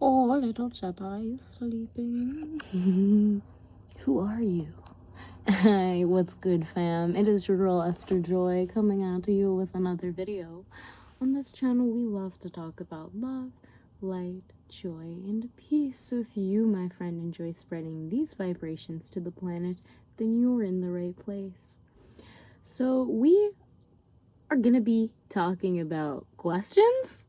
Oh, little Jedi is sleeping. Who are you? Hi, what's good, fam? It is your girl Esther Joy coming out to you with another video. On this channel, we love to talk about love, light, joy, and peace. So if you, my friend, enjoy spreading these vibrations to the planet, then you're in the right place. So we are gonna be talking about questions.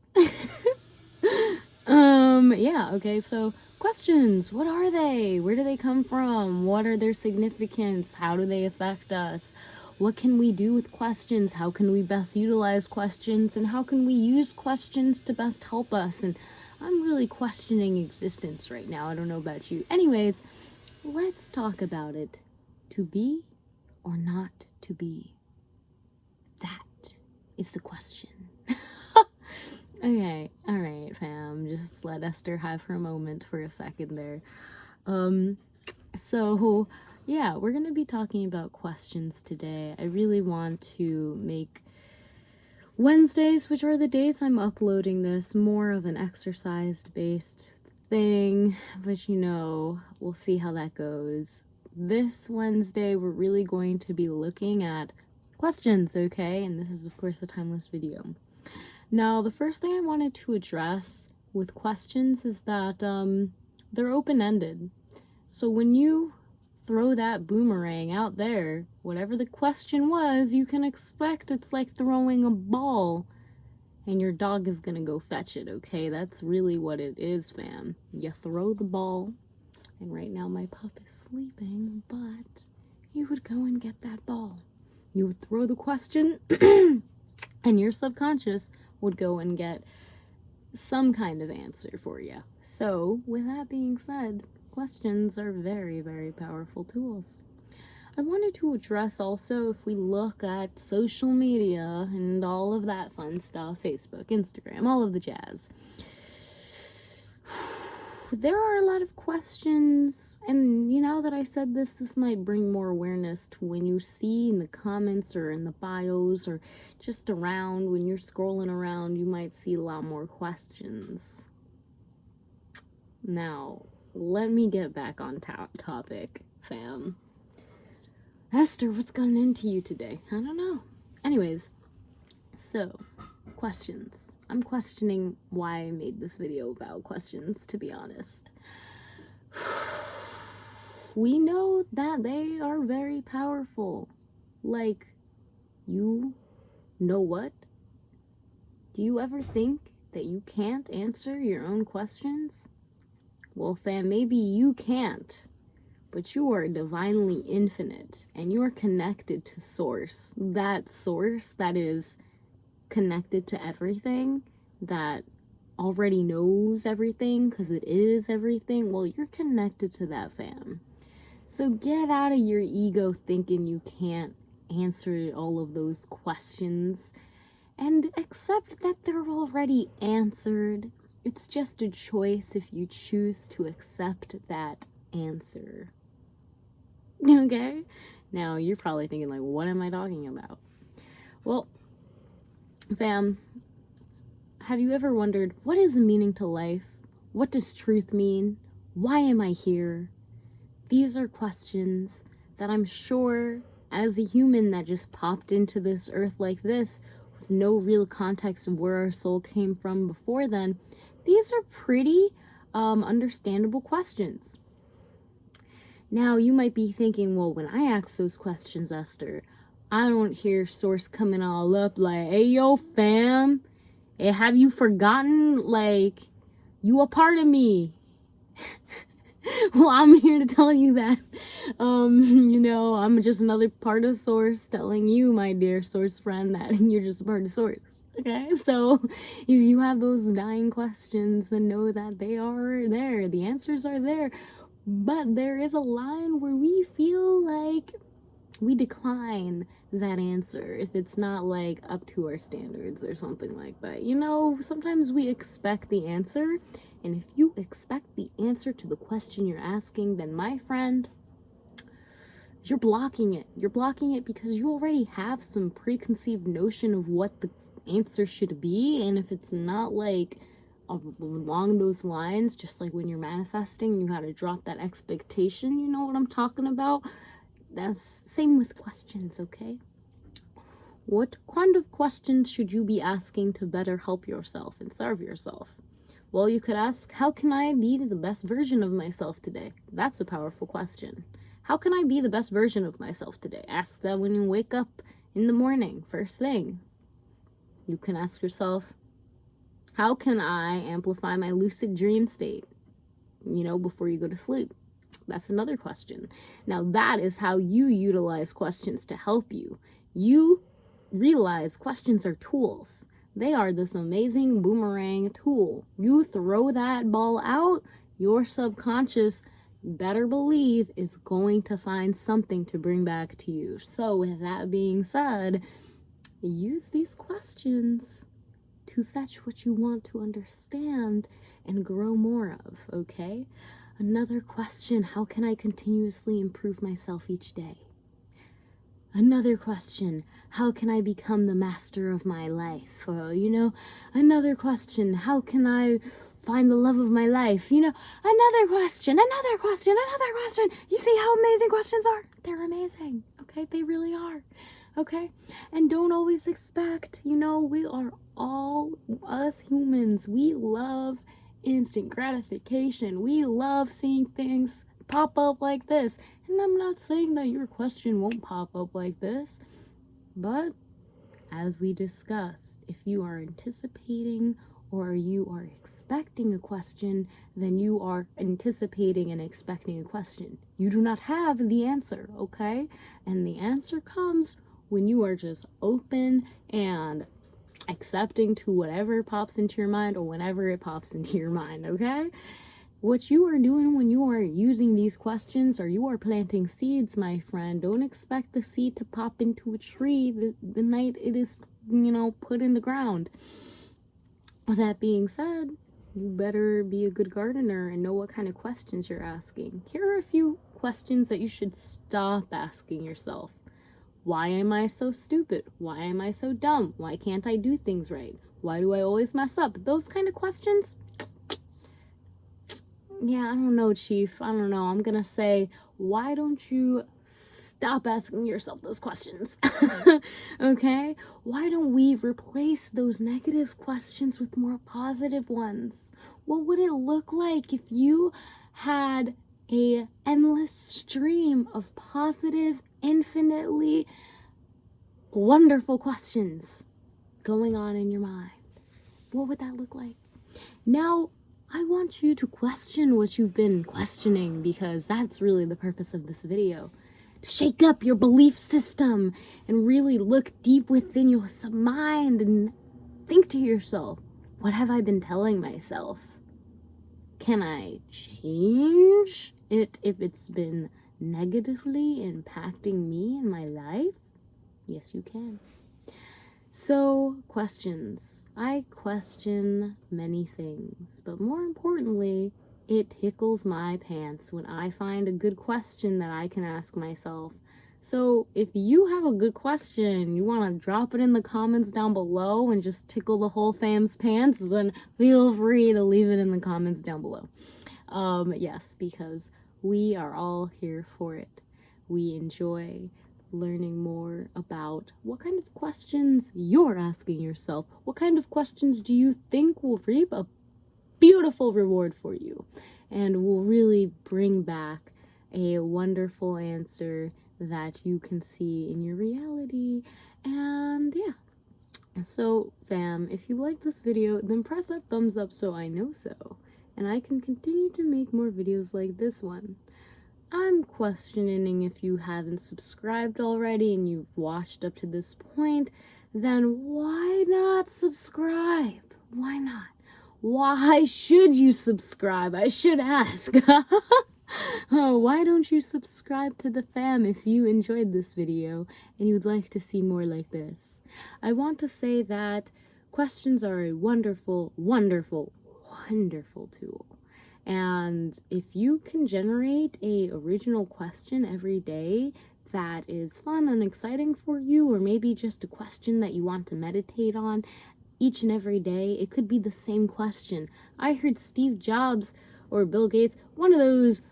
Yeah, okay, so questions, what are they? Where do they come from? What are their significance? How do they affect us? What can we do with questions? How can we best utilize questions? And how can we use questions to best help us? And I'm really questioning existence right now. I don't know about you. Anyways, let's talk about it. To be or not to be? That is the question. Okay, alright, fam. Just let Esther have her moment for a second there. So, yeah, we're gonna be talking about questions today. I really want to make Wednesdays, which are the days I'm uploading this, more of an exercise-based thing, but we'll see how that goes. This Wednesday, we're really going to be looking at questions, okay? And this is, of course, a timeless video. Now, the first thing I wanted to address with questions is that they're open-ended. So when you throw that boomerang out there, whatever the question was, you can expect it's like throwing a ball and your dog is gonna go fetch it, okay? That's really what it is, fam. You throw the ball, and right now my pup is sleeping, but you would go and get that ball. You would throw the question, and your subconscious would go and get some kind of answer for you. So, with that being said, questions are very, very powerful tools. I wanted to address also, if we look at social media and all of that fun stuff, Facebook, Instagram, all of the jazz, there are a lot of questions, and now that I said this might bring more awareness to when you see in the comments or in the bios or just around, when you're scrolling around, you might see a lot more questions. Now, let me get back on topic, fam. Esther, what's gotten into you today? I don't know. Anyways, so, questions. I'm questioning why I made this video about questions, to be honest. We know that they are very powerful. Like, you know what? Do you ever think that you can't answer your own questions? Well, fam, maybe you can't, but you are divinely infinite, and you are connected to source. That source that is connected to everything, that already knows everything because it is everything. Well, you're connected to that, fam. So get out of your ego thinking you can't answer all of those questions and accept that they're already answered. It's just a choice if you choose to accept that answer. Okay? Now, you're probably thinking, like, what am I talking about? Well, fam, have you ever wondered, what is the meaning to life? What does truth mean? Why am I here? These are questions that I'm sure, as a human that just popped into this earth like this, with no real context of where our soul came from before then, these are pretty understandable questions. Now, you might be thinking, well, when I ask those questions, Esther, I don't hear source coming all up like, hey, yo, fam, hey, have you forgotten, like, you a part of me? Well, I'm here to tell you that, I'm just another part of source telling you, my dear source friend, that you're just a part of source, okay? So, if you have those dying questions, then know that they are there, the answers are there. But there is a line where we feel like we decline that answer if it's not like up to our standards or something like that. Sometimes we expect the answer, and if you expect the answer to the question you're asking, then my friend, you're blocking it. You're blocking it because you already have some preconceived notion of what the answer should be, and if it's not like along those lines, just like when you're manifesting, you gotta drop that expectation. You know what I'm talking about? That's same with questions, okay? What kind of questions should you be asking to better help yourself and serve yourself? Well, you could ask, how can I be the best version of myself today? That's a powerful question. How can I be the best version of myself today? Ask that when you wake up in the morning, first thing. You can ask yourself, how can I amplify my lucid dream state, before you go to sleep? That's another question. Now, that is how you utilize questions to help you. You realize questions are tools. They are this amazing boomerang tool. You throw that ball out, your subconscious, better believe, is going to find something to bring back to you. So with that being said, use these questions to fetch what you want to understand and grow more of, okay? Another question, how can I continuously improve myself each day? Another question, how can I become the master of my life? Or, another question, how can I find the love of my life? Another question. You see how amazing questions are? They're amazing, okay? They really are, okay? And don't always expect, we are all, us humans, we love instant gratification. We love seeing things pop up like this. And I'm not saying that your question won't pop up like this, but as we discussed, if you are anticipating or you are expecting a question, then you are anticipating and expecting a question. You do not have the answer, okay? And the answer comes when you are just open and accepting to whatever pops into your mind or whenever it pops into your mind, okay? What you are doing when you are using these questions, or you are planting seeds, my friend. Don't expect the seed to pop into a tree the night it is, put in the ground. With that being said, you better be a good gardener and know what kind of questions you're asking. Here are a few questions that you should stop asking yourself. Why am I so stupid? Why am I so dumb? Why can't I do things right? Why do I always mess up? Those kind of questions. Yeah, I don't know, Chief. I don't know. I'm gonna say, why don't you stop asking yourself those questions? Okay? Why don't we replace those negative questions with more positive ones? What would it look like if you had a endless stream of positive, infinitely wonderful questions going on in your mind? What would that look like? Now, I want you to question what you've been questioning, because that's really the purpose of this video. To shake up your belief system and really look deep within your mind and think to yourself, what have I been telling myself? Can I change it if it's been negatively impacting me in my life? Yes, you can. So, questions. I question many things, but more importantly, it tickles my pants when I find a good question that I can ask myself. So, if you have a good question, you want to drop it in the comments down below and just tickle the whole fam's pants, then feel free to leave it in the comments down below. Yes, because we are all here for it. We enjoy learning more about what kind of questions you're asking yourself. What kind of questions do you think will reap a beautiful reward for you and will really bring back a wonderful answer that you can see in your reality? And yeah, so fam, if you like this video, then press that thumbs up so I know so, and I can continue to make more videos like this one. I'm questioning if you haven't subscribed already and you've watched up to this point, then why not subscribe? Why not? Why should you subscribe? I should ask. Why don't you subscribe to the fam if you enjoyed this video and you'd like to see more like this? I want to say that questions are a wonderful, wonderful, wonderful tool. And if you can generate a original question every day that is fun and exciting for you, or maybe just a question that you want to meditate on, each and every day, it could be the same question. I heard Steve Jobs or Bill Gates, one of those,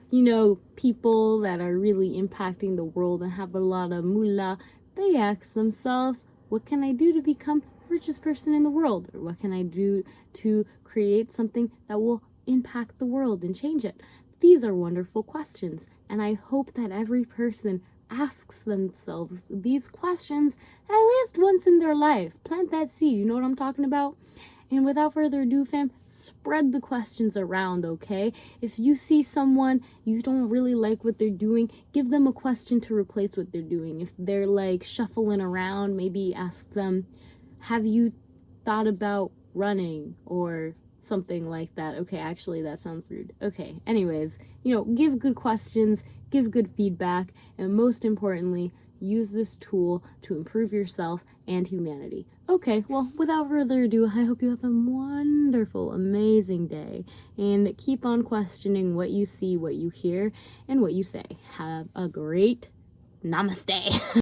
people that are really impacting the world and have a lot of moolah, they ask themselves, what can I do to become the richest person in the world? Or what can I do to create something that will impact the world and change it? These are wonderful questions, and I hope that every person asks themselves these questions at least once in their life. Plant that seed, you know what I'm talking about? And without further ado, fam, spread the questions around, okay? If you see someone you don't really like what they're doing, give them a question to replace what they're doing. If they're like shuffling around, maybe ask them, have you thought about running or something like that? Okay, actually, that sounds rude. Okay, anyways, give good questions, give good feedback, and most importantly, use this tool to improve yourself and humanity. Okay, well, without further ado, I hope you have a wonderful, amazing day, and keep on questioning what you see, what you hear, and what you say. Have a great namaste.